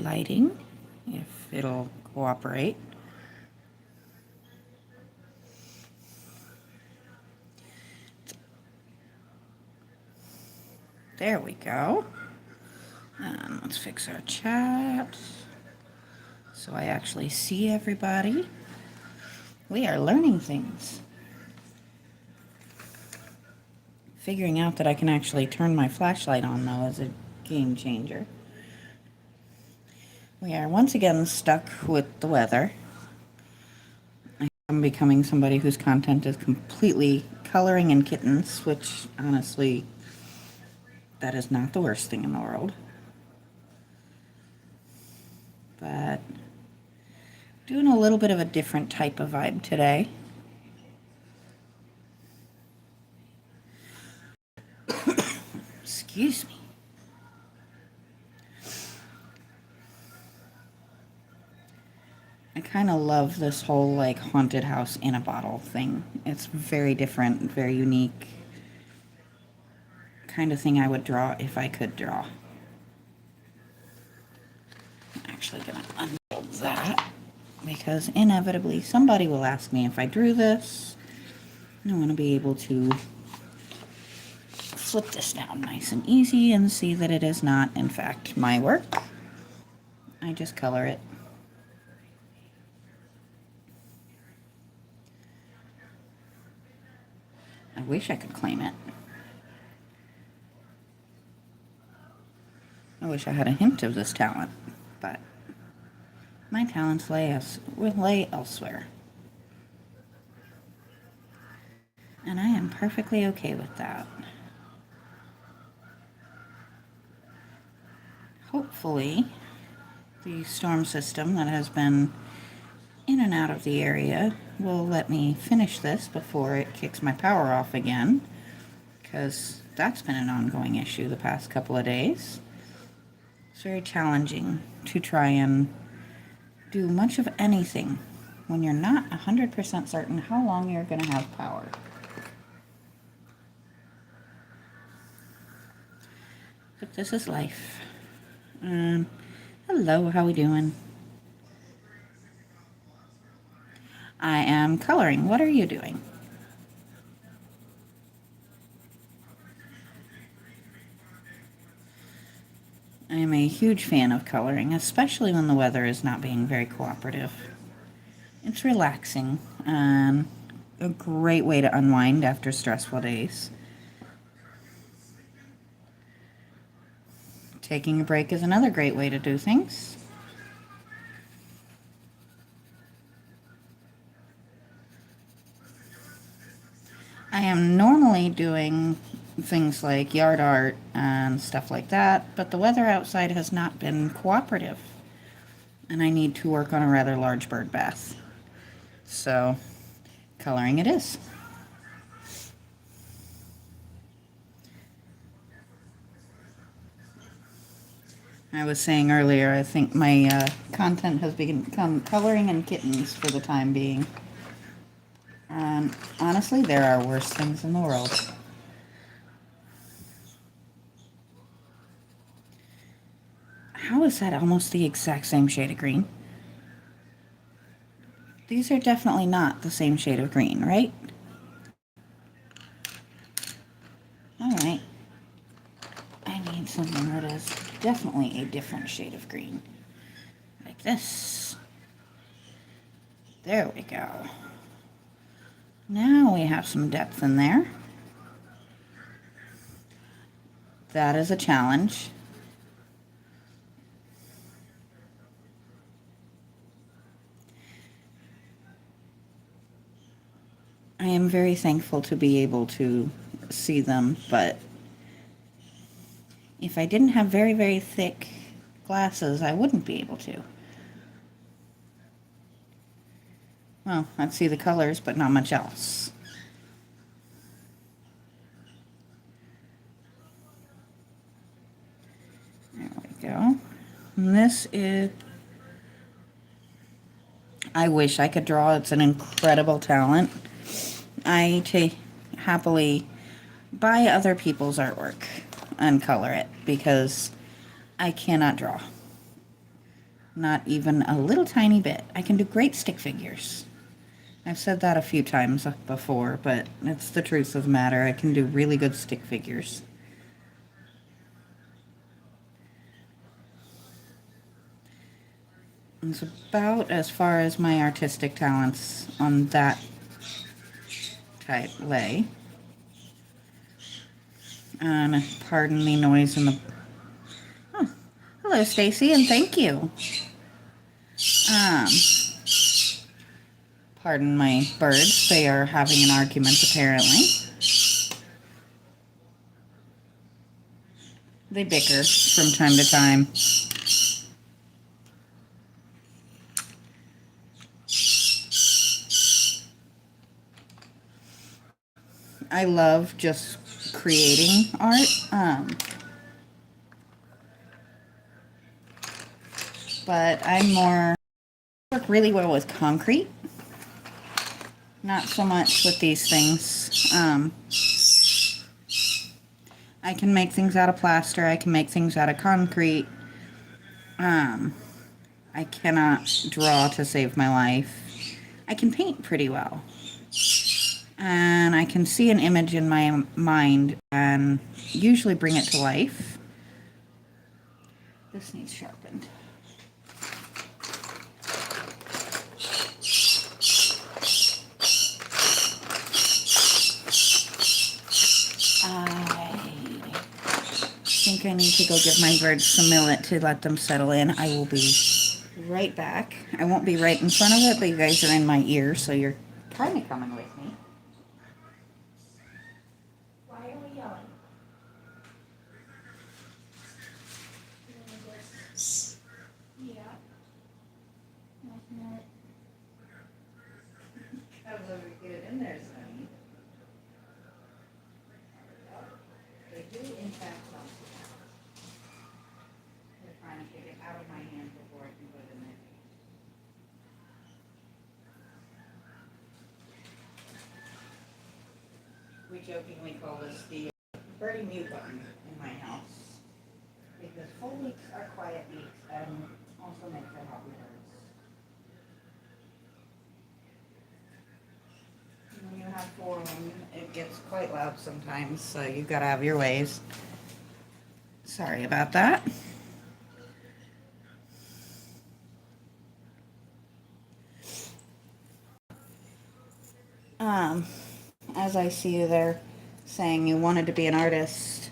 lighting, if it'll cooperate. There we go. And let's fix our chat so I actually see everybody. We are learning things. Figuring out that I can actually turn my flashlight on, though, is a game changer. We are once again stuck with the weather. I'm becoming somebody whose content is completely coloring and kittens, which, honestly, that is not the worst thing in the world. But doing a little bit of a different type of vibe today. Excuse me. I kind of love this whole like haunted house in a bottle thing. It's very different, very unique. Kind of thing I would draw if I could draw. I'm actually going to unfold that because inevitably somebody will ask me if I drew this. I want to be able to flip this down nice and easy and see that it is not, in fact, my work. I just color it. I wish I could claim it. I wish I had a hint of this talent, but my talents lay elsewhere. And I am perfectly okay with that. Hopefully, the storm system that has been in and out of the area will let me finish this before it kicks my power off again, because that's been an ongoing issue the past couple of days. It's very challenging to try and do much of anything when you're not 100% certain how long you're going to have power. But this is life. Hello, how we doing? I am coloring. What are you doing? I am a huge fan of coloring, especially when the weather is not being very cooperative. It's relaxing and a great way to unwind after stressful days. Taking a break is another great way to do things. I am normally doing things like yard art and stuff like that, but the weather outside has not been cooperative, and I need to work on a rather large bird bath. So, coloring it is. I was saying earlier, I think my content has become coloring and kittens for the time being. Honestly, there are worse things in the world. How is that almost the exact same shade of green? These are definitely not the same shade of green, right? Alright. I need something that is definitely a different shade of green. Like this. There we go. Now we have some depth in there. That is a challenge. I am very thankful to be able to see them, but if I didn't have very, very thick glasses, I wouldn't be able to. Well, I'd see the colors, but not much else. There we go. And this is... I wish I could draw. It's an incredible talent. I happily buy other people's artwork and color it because I cannot draw. Not even a little tiny bit. I can do great stick figures. I've said that a few times before, but it's the truth of the matter. I can do really good stick figures. It's about as far as my artistic talents on that type lay. And pardon the noise in the... Oh, hello, Stacy, and thank you. Pardon my birds. They are having an argument, apparently. They bicker from time to time. I love just creating art, but I'm more... I work really well with concrete. Not so much with these things. I can make things out of plaster. I can make things out of concrete. I cannot draw to save my life. I can paint pretty well. And I can see an image in my mind and usually bring it to life. This needs sharpened. I think I need to go give my birds some millet to let them settle in. I will be right back. I won't be right in front of it, but you guys are in my ear, so you're kind of coming with me. Why are we yelling? Yeah. How do we get it in there, Sonny? They do, in fact, they're trying to get it out of my hand before I can put it in there. We jokingly call this the birdie mute button in my house because full weeks are quiet weeks and also make for happy birds. When you have 4 of them, it gets quite loud sometimes, so you've got to have your ways. Sorry about that. As I see you there saying you wanted to be an artist,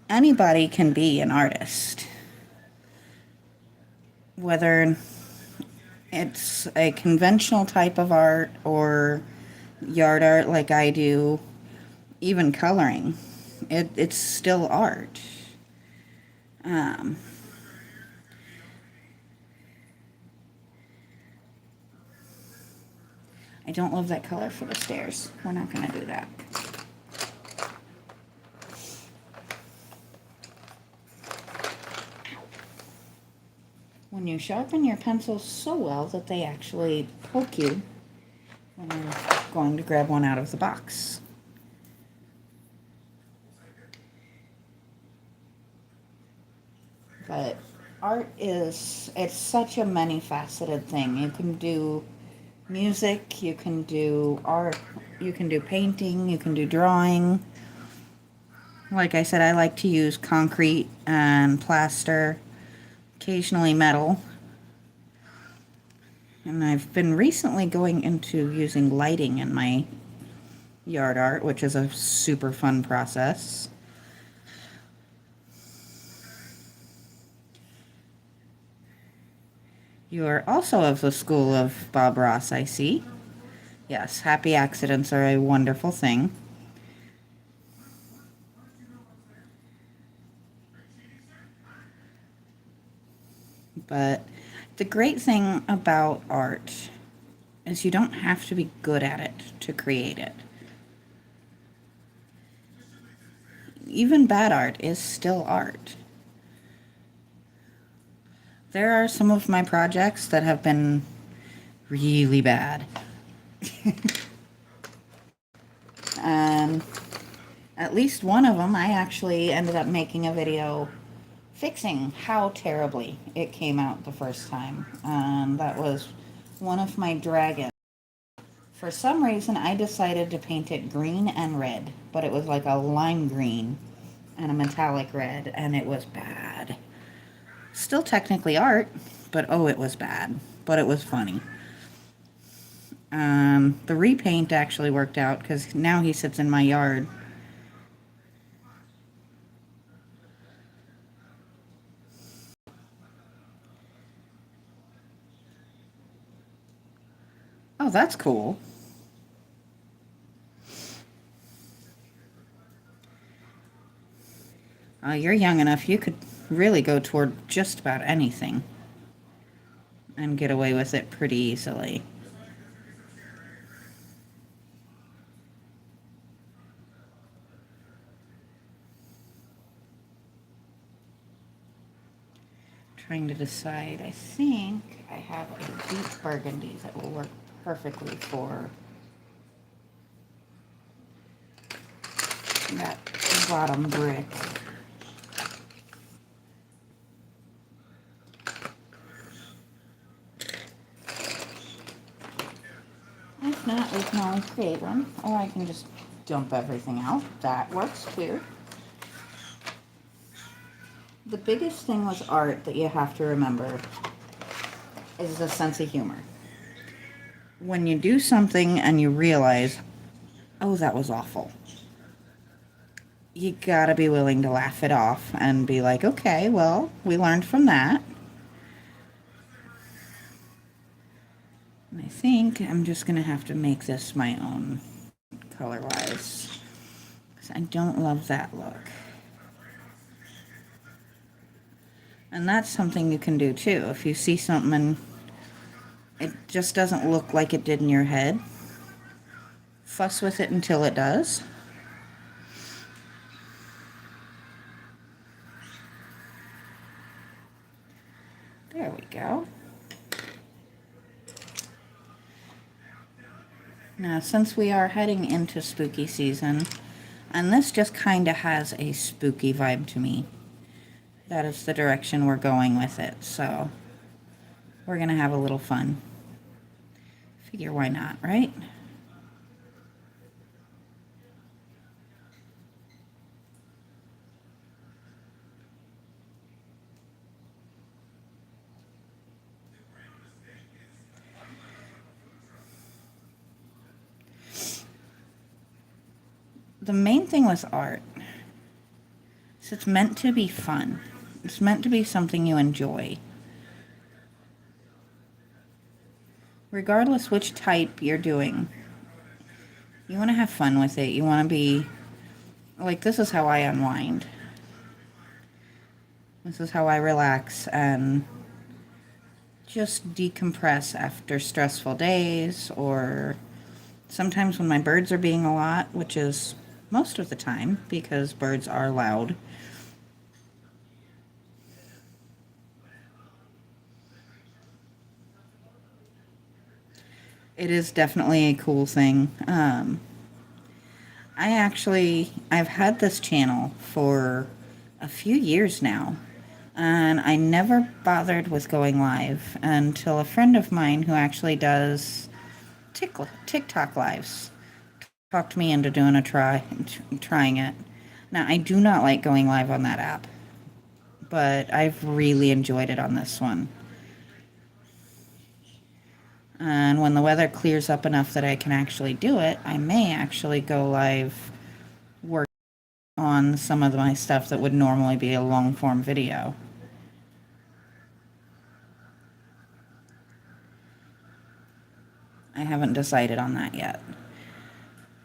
anybody can be an artist. Whether it's a conventional type of art or yard art like I do, even coloring, it's still art. I don't love that color for the stairs. We're not going to do that. When you sharpen your pencils so well that they actually poke you when you're going to grab one out of the box. But art it's such a many-faceted thing. You can do music, you can do art, you can do painting, you can do drawing. Like I said, I like to use concrete and plaster, occasionally metal. And I've been recently going into using lighting in my yard art, which is a super fun process. You are also of the school of Bob Ross, I see. Yes, happy accidents are a wonderful thing. But the great thing about art is you don't have to be good at it to create it. Even bad art is still art. There are some of my projects that have been really bad. And at least one of them I actually ended up making a video fixing how terribly it came out the first time. That was one of my dragons. For some reason, I decided to paint it green and red, but it was like a lime green and a metallic red, and it was bad. Still technically art, but oh, it was bad. But it was funny. The repaint actually worked out because now he sits in my yard. Oh, that's cool. You're young enough, you could really go toward just about anything and get away with it pretty easily. Trying to decide. I think I have a deep burgundy that will work perfectly for that bottom brick. If not, we can always create one, or I can just dump everything out. That works too. The biggest thing with art that you have to remember is the sense of humor. When you do something and you realize, oh, that was awful, you gotta be willing to laugh it off and be like, okay, well, we learned from that. And I think I'm just gonna have to make this my own color-wise, because I don't love that look. And that's something you can do too. If you see something and it just doesn't look like it did in your head, fuss with it until it does. There we go. Now, since we are heading into spooky season, and this just kind of has a spooky vibe to me, that is the direction we're going with it. So we're going to have a little fun. Figure why not, right? The main thing with art is it's meant to be fun. It's meant to be something you enjoy. Regardless which type you're doing, you want to have fun with it. You want to be like, this is how I unwind. This is how I relax and just decompress after stressful days, or sometimes when my birds are being a lot, which is most of the time because birds are loud. It is definitely a cool thing. I've had this channel for a few years now, and I never bothered with going live until a friend of mine who actually does TikTok lives talked me into doing trying it. Now, I do not like going live on that app, but I've really enjoyed it on this one. And when the weather clears up enough that I can actually do it, I may actually go live work on some of my stuff that would normally be a long form video. I haven't decided on that yet,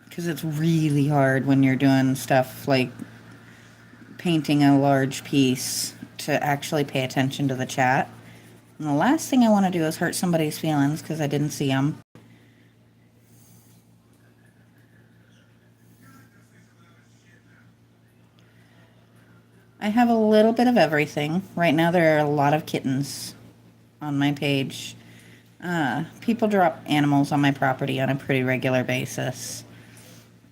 because it's really hard when you're doing stuff like painting a large piece to actually pay attention to the chat. And the last thing I want to do is hurt somebody's feelings because I didn't see them. I have a little bit of everything. Right now there are a lot of kittens on my page. People drop animals on my property on a pretty regular basis.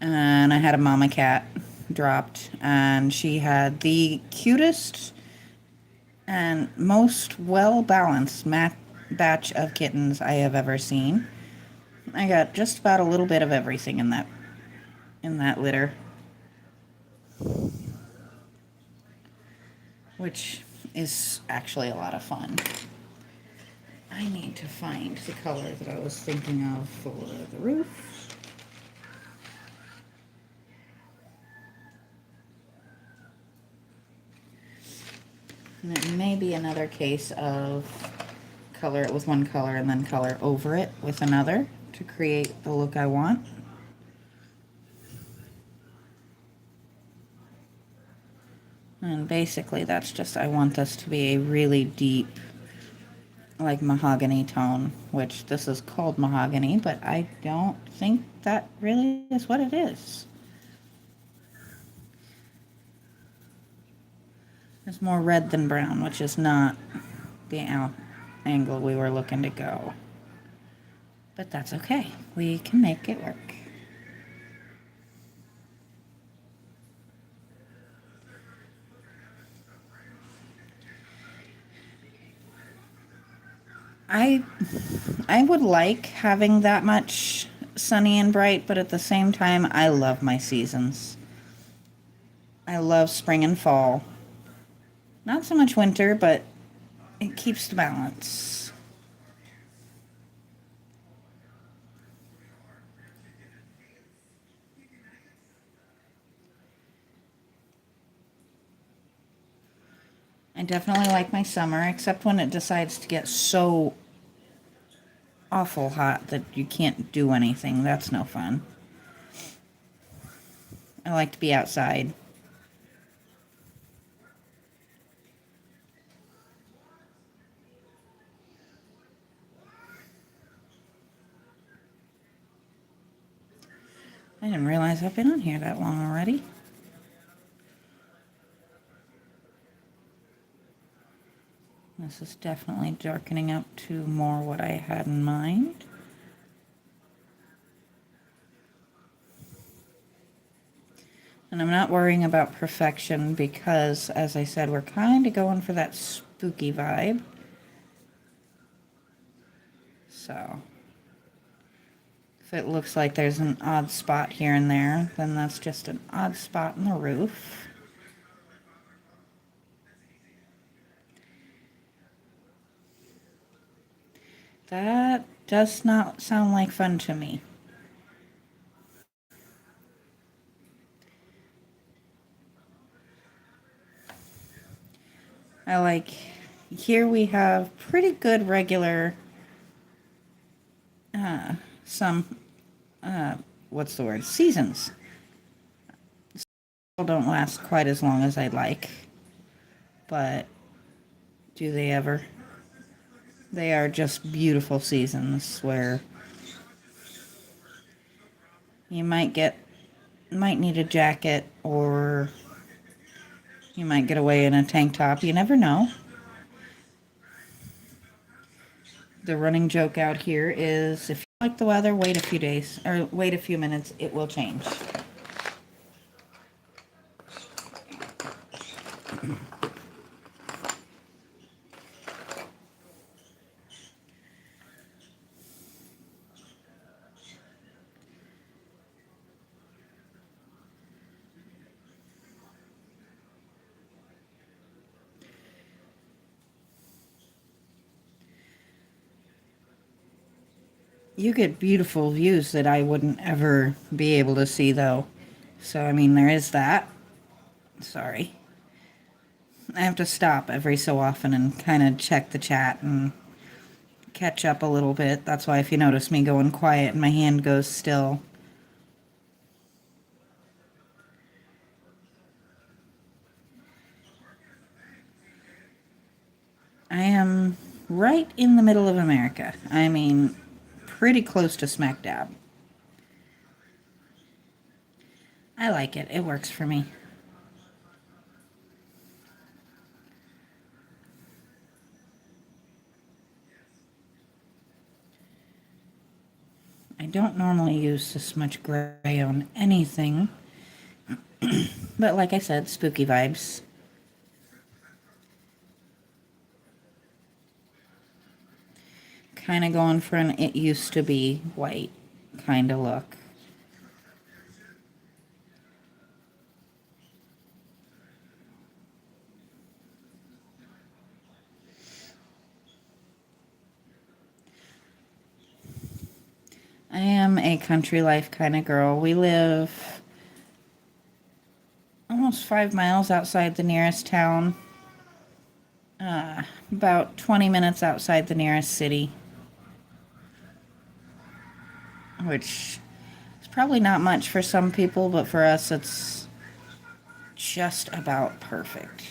And I had a mama cat dropped, and she had the cutest and most well-balanced batch of kittens I have ever seen. I got just about a little bit of everything in that litter, which is actually a lot of fun. I need to find the color that I was thinking of for the roof. And it may be another case of color it with one color and then color over it with another to create the look I want. And basically that's just, I want this to be a really deep, like mahogany tone, which this is called mahogany, but I don't think that really is what it is. It's more red than brown, which is not the angle we were looking to go. But that's okay. We can make it work. I would like having that much sunny and bright, but at the same time, I love my seasons. I love spring and fall. Not so much winter, but it keeps the balance. I definitely like my summer, except when it decides to get so awful hot that you can't do anything. That's no fun. I like to be outside. I didn't realize I've been on here that long already. This is definitely darkening up to more what I had in mind. And I'm not worrying about perfection because, as I said, we're kind of going for that spooky vibe. So, if it looks like there's an odd spot here and there, then that's just an odd spot in the roof. That does not sound like fun to me. I like, here we have pretty good regular, some, what's the word, seasons. Still don't last quite as long as I'd like, but do they ever? They are just beautiful seasons where you might need a jacket, or you might get away in a tank top. You never know. The running joke out here is if you like the weather, wait a few days, or wait a few minutes, it will change. You get beautiful views that I wouldn't ever be able to see, though. So, I mean, there is that. Sorry. I have to stop every so often and kind of check the chat and catch up a little bit. That's why if you notice me going quiet and my hand goes still. I am right in the middle of America. I mean, pretty close to smack dab. I like it. It works for me. I don't normally use this much gray on anything. But like I said, spooky vibes. Kind of going for an it used to be white kind of look. I am a country life kind of girl. We live almost 5 miles outside the nearest town, about 20 minutes outside the nearest city, which is probably not much for some people, but for us it's just about perfect.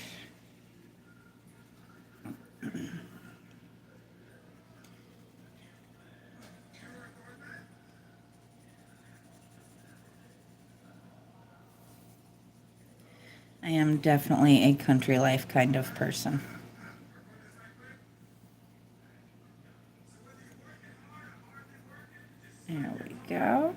I am definitely a country life kind of person. There we go.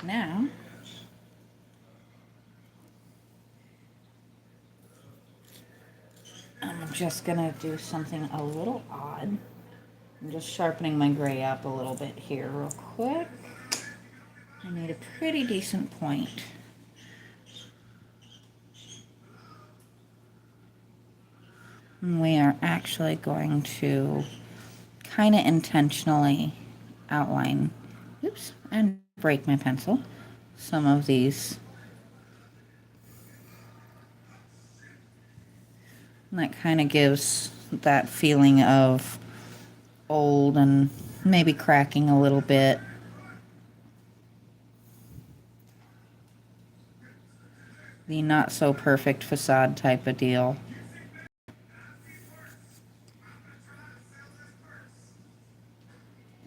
Now, I'm just gonna do something a little odd. I'm just sharpening my gray up a little bit here real quick. I need a pretty decent point. And we are actually going to kind of intentionally outline, oops, and break my pencil, some of these. And that kind of gives that feeling of old and maybe cracking a little bit. The not so perfect facade type of deal.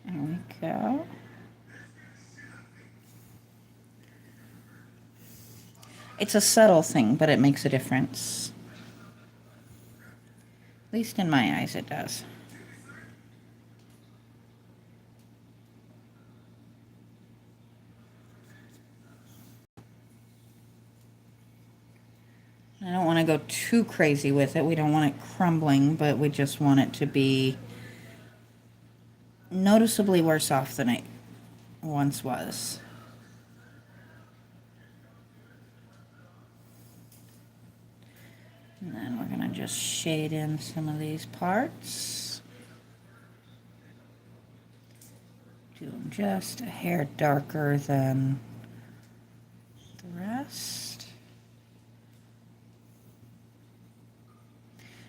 There we go. It's a subtle thing, but it makes a difference. At least in my eyes it does. I don't want to go too crazy with it. We don't want it crumbling, but we just want it to be noticeably worse off than it once was. And then we're going to just shade in some of these parts. Do them just a hair darker than the rest.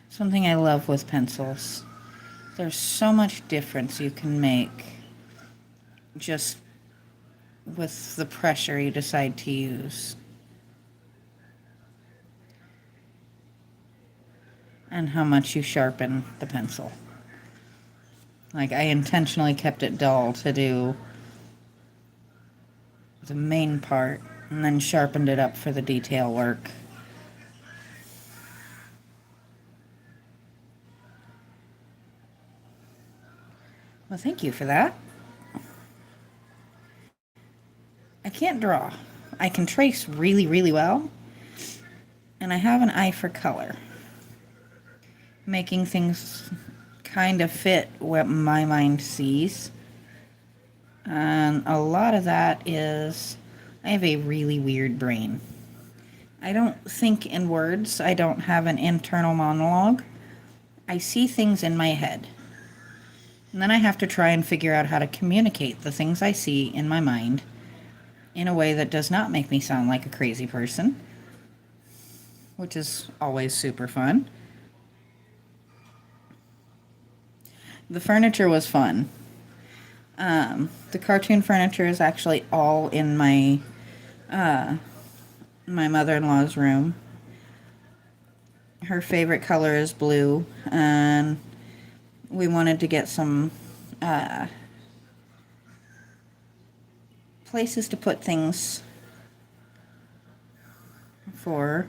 Something I love with pencils. There's so much difference you can make just with the pressure you decide to use. And how much you sharpen the pencil. Like, I intentionally kept it dull to do the main part, and then sharpened it up for the detail work. Well, thank you for that. I can't draw. I can trace really, really well, and I have an eye for color. Making things kind of fit what my mind sees. And a lot of that is, I have a really weird brain. I don't think in words. I don't have an internal monologue. I see things in my head. And then I have to try and figure out how to communicate the things I see in my mind in a way that does not make me sound like a crazy person, which is always super fun. The furniture was fun. The cartoon furniture is actually all in my mother-in-law's room. Her favorite color is blue, and we wanted to get some places to put things for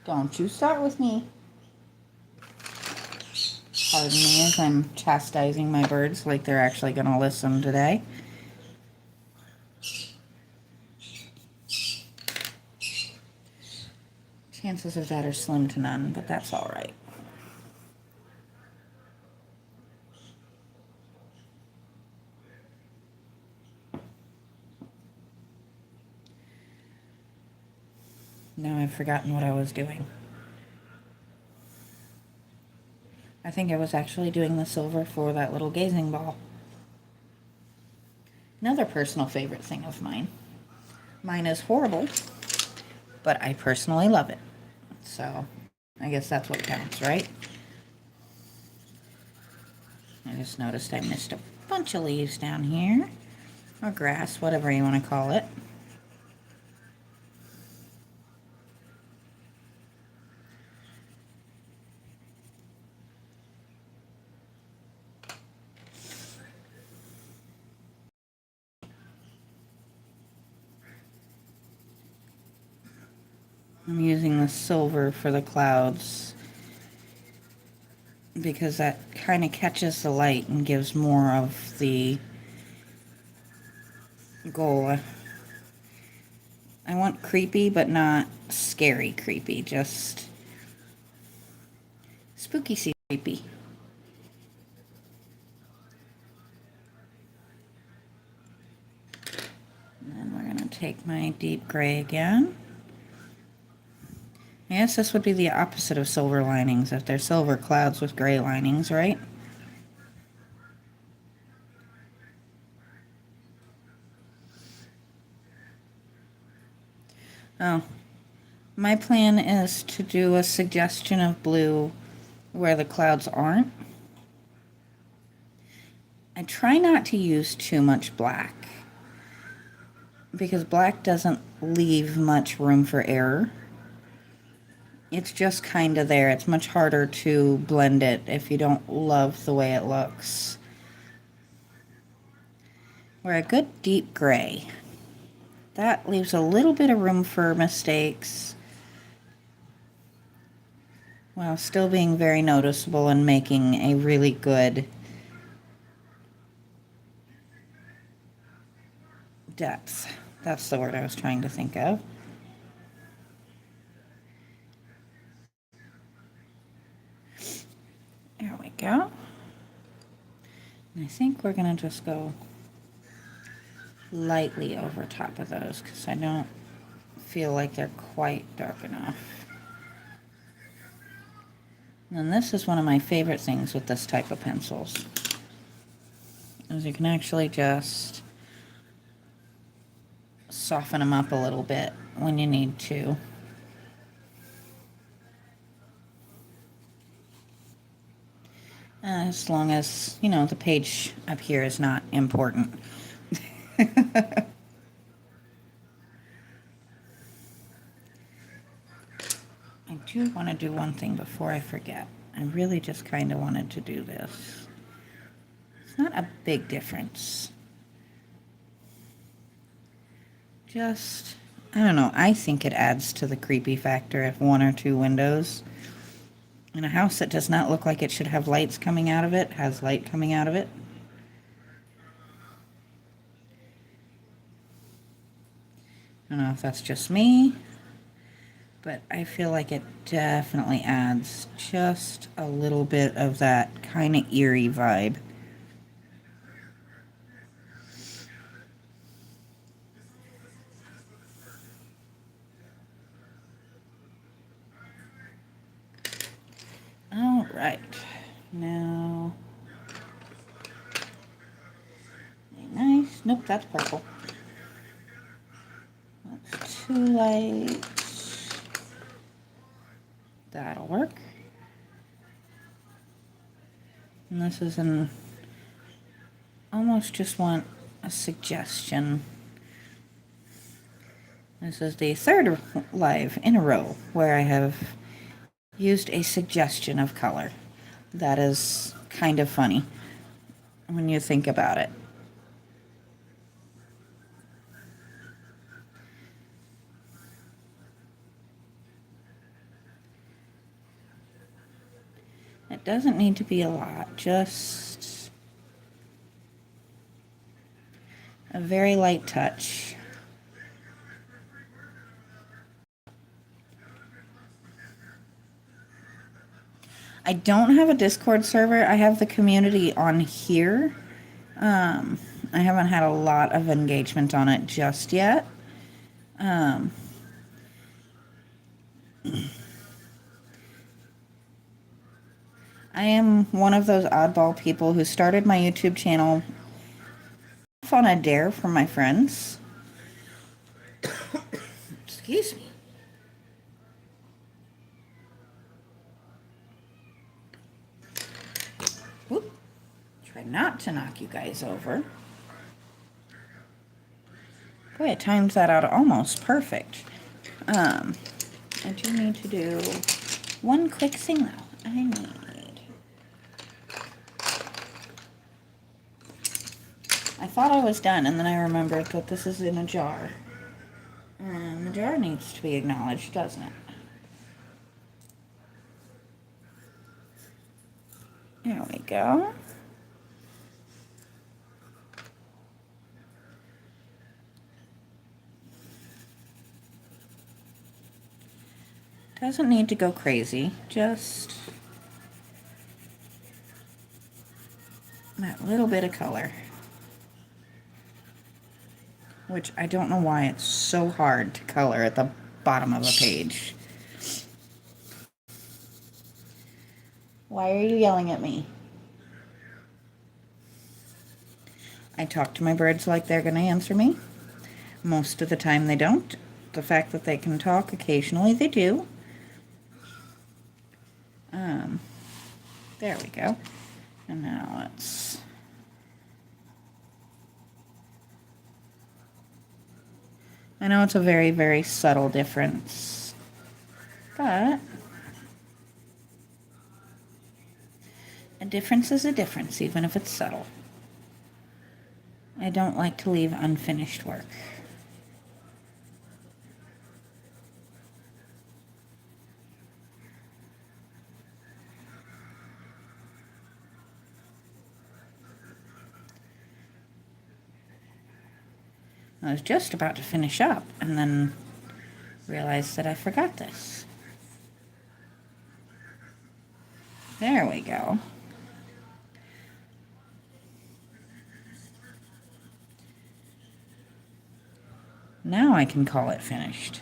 Don't you start with me. Pardon me as I'm chastising my birds like they're actually going to listen today. Chances of that are slim to none, but that's all right. Now I've forgotten what I was doing. I think I was actually doing the silver for that little gazing ball. Another personal favorite thing of mine. Mine is horrible, but I personally love it. So I guess that's what counts, right? I just noticed I missed a bunch of leaves down here, or grass, whatever you want to call it. I'm using the silver for the clouds because that kind of catches the light and gives more of the goal. I want creepy, but not scary creepy, just spooky creepy. And then we're going to take my deep gray again. I guess this would be the opposite of silver linings, if they're silver clouds with gray linings, right? Oh, my plan is to do a suggestion of blue where the clouds aren't. I try not to use too much black because black doesn't leave much room for error. It's just kind of there. It's much harder to blend it if you don't love the way it looks. Where a good deep gray, that leaves a little bit of room for mistakes while still being very noticeable and making a really good depth. That's the word I was trying to think of. There we go. And I think we're going to just go lightly over top of those because I don't feel like they're quite dark enough. And this is one of my favorite things with this type of pencils, is you can actually just soften them up a little bit when you need to. As long as, you know, the page up here is not important. I do want to do one thing before I forget. I really just kind of wanted to do this. It's not a big difference. Just, I don't know, I think it adds to the creepy factor if one or two windows in a house that does not look like it should have lights coming out of it has light coming out of it. I don't know if that's just me, but I feel like it definitely adds just a little bit of that kind of eerie vibe. All right, now, nice, nope, that's purple. That's too light. That'll work. And this is an, almost just want a suggestion. This is the third live in a row where I have used a suggestion of color. That is kind of funny when you think about it. Doesn't need to be a lot, just a very light touch. I don't have a Discord server. I have the community on here. I haven't had a lot of engagement on it just yet. I am one of those oddball people who started my YouTube channel on a dare from my friends. Excuse me. Whoop. Try not to knock you guys over. Boy, I timed that out almost perfect. I do need to do one quick thing though. I thought I was done, and then I remembered that this is in a jar. And the jar needs to be acknowledged, doesn't it? There we go. Doesn't need to go crazy, just that little bit of color. Which I don't know why it's so hard to color at the bottom of a page. Why are you yelling at me? I talk to my birds like they're going to answer me. Most of the time they don't. The fact that they can talk, occasionally they do. There we go. And now let's... I know it's a very, very subtle difference, but a difference is a difference, even if it's subtle. I don't like to leave unfinished work. I was just about to finish up and then realized that I forgot this. There we go. Now I can call it finished.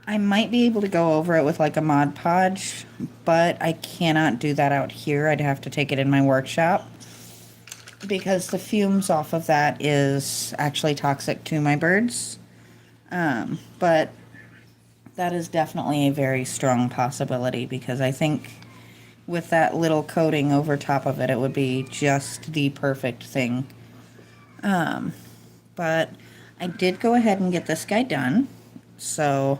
I might be able to go over it with like a Mod Podge, but I cannot do that out here. I'd have to take it in my workshop because the fumes off of that is actually toxic to my birds. But that is definitely a very strong possibility because I think with that little coating over top of it, it would be just the perfect thing. But I did go ahead and get this guy done. So,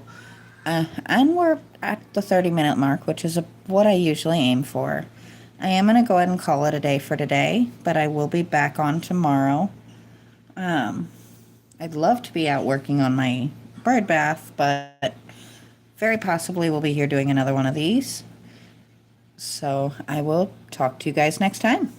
and we're at the 30-minute mark, which is what I usually aim for. I am going to go ahead and call it a day for today, but I will be back on tomorrow. I'd love to be out working on my bird bath, but very possibly we'll be here doing another one of these. So I will talk to you guys next time.